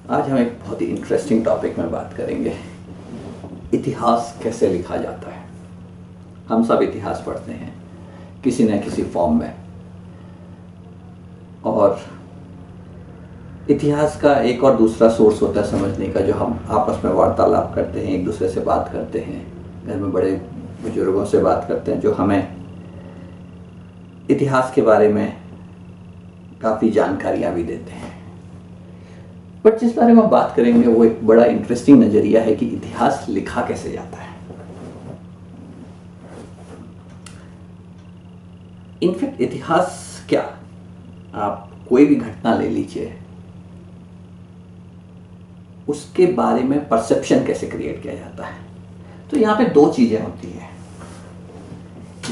आज हम एक बहुत ही इंटरेस्टिंग टॉपिक में बात करेंगे। इतिहास कैसे लिखा जाता है। हम सब इतिहास पढ़ते हैं किसी न किसी फॉर्म में, और इतिहास का एक और दूसरा सोर्स होता है समझने का, जो हम आपस में वार्तालाप करते हैं, एक दूसरे से बात करते हैं, घर में बड़े बुजुर्गों से बात करते हैं जो हमें इतिहास के बारे में काफ़ी जानकारियाँ भी देते हैं। बट जिस बारे में हम बात करेंगे वो एक बड़ा इंटरेस्टिंग नज़रिया है कि इतिहास लिखा कैसे जाता है। इनफैक्ट इतिहास क्या, आप कोई भी घटना ले लीजिए, उसके बारे में परसेप्शन कैसे क्रिएट किया जाता है। तो यहाँ पे दो चीज़ें होती हैं,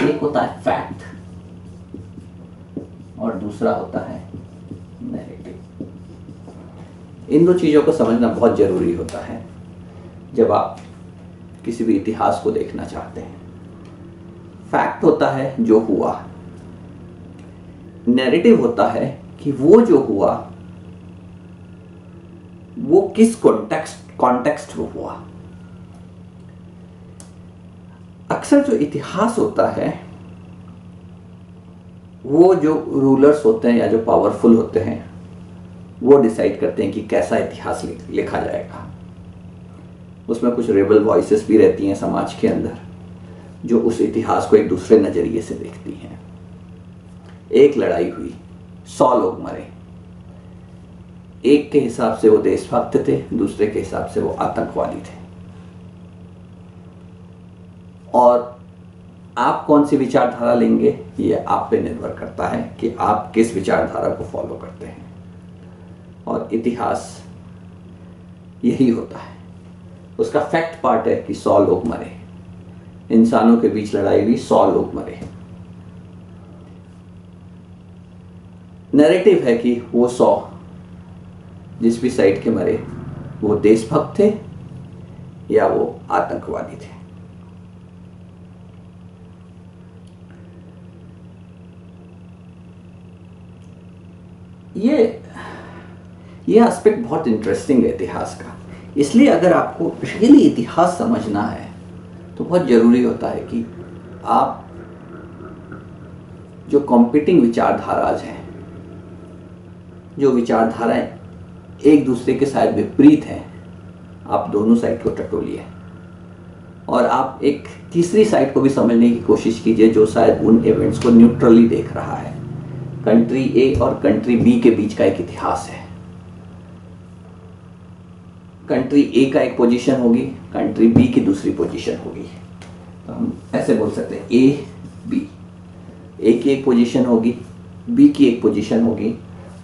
एक होता है फैक्ट और दूसरा होता है नैरेटिव। इन दो चीज़ों को समझना बहुत ज़रूरी होता है जब आप किसी भी इतिहास को देखना चाहते हैं। फैक्ट होता है जो हुआ, नैरेटिव होता है कि वो जो हुआ वो किस कॉन्टेक्स्ट में हुआ। अक्सर जो इतिहास होता है वो जो रूलर्स होते हैं या जो पावरफुल होते हैं वो डिसाइड करते हैं कि कैसा इतिहास लिखा जाएगा। उसमें कुछ रेबल वॉइसेस भी रहती हैं समाज के अंदर, जो उस इतिहास को एक दूसरे नज़रिए से देखती हैं। एक लड़ाई हुई, 100 लोग मरे, एक के हिसाब से वो देशभक्त थे, दूसरे के हिसाब से वो आतंकवादी थे। और आप कौन सी विचारधारा लेंगे ये आप पे निर्भर करता है कि आप किस विचारधारा को फॉलो करते हैं। और इतिहास यही होता है। उसका फैक्ट पार्ट है कि 100 लोग मरे, इंसानों के बीच लड़ाई हुई, 100 लोग मरे। नैरेटिव है कि वो 100 जिस भी साइड के मरे वो देशभक्त थे या वो आतंकवादी थे। ये एस्पेक्ट बहुत इंटरेस्टिंग है इतिहास का। इसलिए अगर आपको रियली इतिहास समझना है तो बहुत ज़रूरी होता है कि आप जो कॉम्पिटिंग विचारधाराज हैं, जो विचारधाराएं एक दूसरे के साथ विपरीत हैं, आप दोनों साइड को टटोलिए और आप एक तीसरी साइड को भी समझने की कोशिश कीजिए जो शायद उन इवेंट्स को न्यूट्रली देख रहा है। कंट्री ए और कंट्री बी के बीच का एक इतिहास है। कंट्री ए का एक पोजीशन होगी, कंट्री बी की दूसरी पोजीशन होगी। तो हम ऐसे बोल सकते हैं ए बी, ए की एक पोजीशन होगी, बी की एक पोजीशन होगी,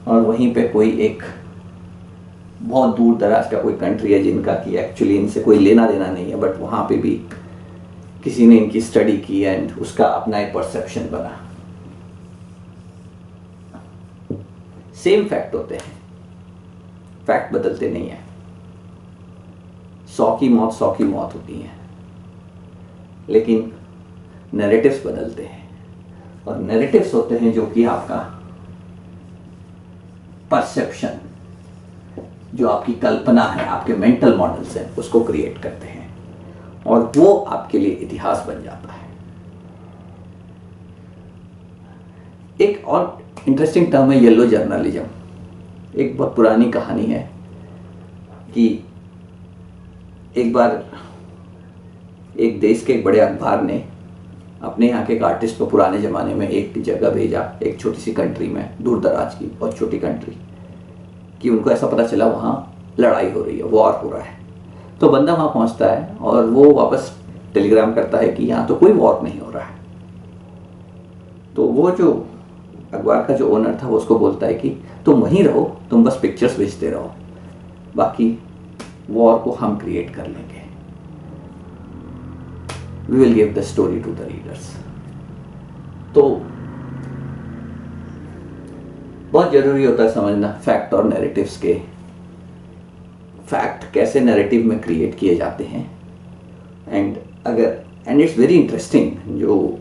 और वहीं पे कोई एक बहुत दूर दराज का कोई कंट्री है जिनका कि एक्चुअली इनसे कोई लेना देना नहीं है, बट वहाँ पे भी किसी ने इनकी स्टडी की एंड उसका अपना एक परसेप्शन बना। सेम फैक्ट होते हैं, फैक्ट बदलते नहीं है। 100 की मौत 100 की मौत होती है, लेकिन नैरेटिव्स बदलते हैं। और नैरेटिव्स होते हैं जो कि आपका परसेप्शन, जो आपकी कल्पना है, आपके मेंटल मॉडल्स हैं, उसको क्रिएट करते हैं, और वो आपके लिए इतिहास बन जाता है। एक और इंटरेस्टिंग टर्म है येलो जर्नलिज्म। एक बहुत पुरानी कहानी है कि एक बार एक देश के एक बड़े अखबार ने अपने यहाँ के एक आर्टिस्ट को पुराने ज़माने में एक जगह भेजा, एक छोटी सी कंट्री में, दूर दराज की बहुत छोटी कंट्री, कि उनको ऐसा पता चला वहाँ लड़ाई हो रही है, वॉर हो रहा है। तो बंदा वहाँ पहुँचता है और वो वापस टेलीग्राम करता है कि यहाँ तो कोई वॉर नहीं हो रहा है। तो वो जो अखबार का जो ओनर था वो उसको बोलता है कि तुम वहीं रहो, तुम बस पिक्चर्स भेजते रहो, बाकी वॉर को हम क्रिएट कर लेंगे। We will give the story to the readers. तो बहुत जरूरी होता है समझना फैक्ट और नैरेटिव्स के, फैक्ट कैसे नैरेटिव में क्रिएट किए जाते हैं। एंड इट्स वेरी इंटरेस्टिंग, जो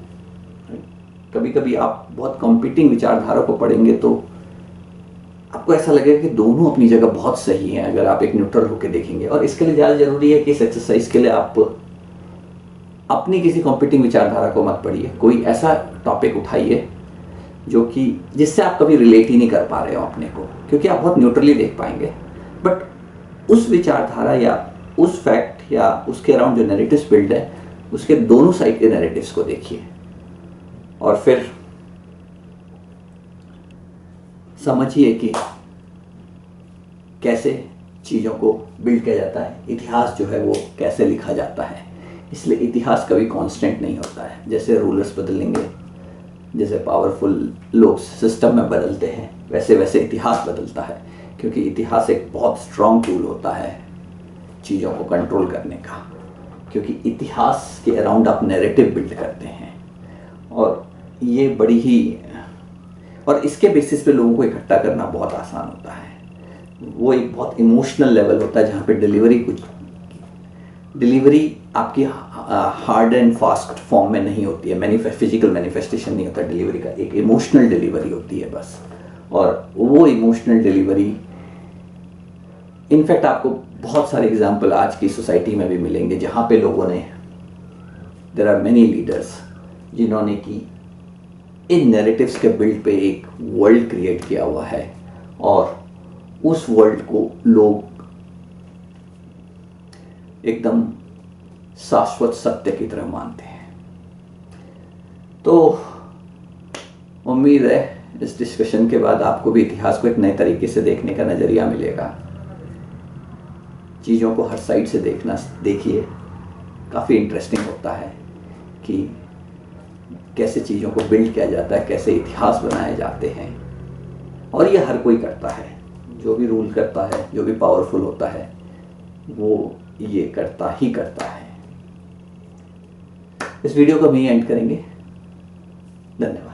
कभी कभी आप बहुत कॉम्पिटिंग विचारधारा को पढ़ेंगे तो आपको ऐसा लगेगा कि दोनों अपनी जगह बहुत सही हैं अगर आप एक न्यूट्रल होकर देखेंगे। और इसके लिए ज़्यादा ज़रूरी है कि इस एक्सरसाइज के लिए आप अपनी किसी कॉम्पिटिंग विचारधारा को मत पढ़िए, कोई ऐसा टॉपिक उठाइए जो कि जिससे आप कभी रिलेट ही नहीं कर पा रहे हो अपने को, क्योंकि आप बहुत न्यूट्रली देख पाएंगे। बट उस विचारधारा या उस फैक्ट या उसके अराउंड जो नैरेटिव्स बिल्ड है, उसके दोनों साइड के नैरेटिव्स को देखिए और फिर समझिए कि कैसे चीज़ों को बिल्ड किया जाता है, इतिहास जो है वो कैसे लिखा जाता है। इसलिए इतिहास कभी कांस्टेंट नहीं होता है। जैसे रूलर्स बदलेंगे, जैसे पावरफुल लोग सिस्टम में बदलते हैं, वैसे वैसे इतिहास बदलता है, क्योंकि इतिहास एक बहुत स्ट्रॉन्ग टूल होता है चीज़ों को कंट्रोल करने का, क्योंकि इतिहास के अराउंड आप नैरेटिव बिल्ड करते हैं। और ये बड़ी ही, और इसके बेसिस पे लोगों को इकट्ठा करना बहुत आसान होता है। वो एक बहुत इमोशनल लेवल होता है जहाँ पे डिलीवरी आपकी हार्ड एंड फास्ट फॉर्म में नहीं होती है, फिजिकल मैनिफेस्टेशन नहीं होता डिलीवरी का, एक इमोशनल डिलीवरी होती है बस। और वो इमोशनल डिलीवरी, इनफैक्ट आपको बहुत सारे एग्जाम्पल आज की सोसाइटी में भी मिलेंगे जहाँ पे लोगों ने, देयर आर मेनी लीडर्स जिन्होंने कि इन नैरेटिव्स के बिल्ड पे एक वर्ल्ड क्रिएट किया हुआ है और उस वर्ल्ड को लोग एकदम शाश्वत सत्य की तरह मानते हैं। तो उम्मीद है इस डिस्कशन के बाद आपको भी इतिहास को एक नए तरीके से देखने का नज़रिया मिलेगा। चीज़ों को हर साइड से देखिए, काफ़ी इंटरेस्टिंग होता है कि कैसे चीज़ों को बिल्ड किया जाता है, कैसे इतिहास बनाए जाते हैं। और ये हर कोई करता है, जो भी रूल करता है, जो भी पावरफुल होता है, वो ये करता है। इस वीडियो को हम यहीं एंड करेंगे। धन्यवाद।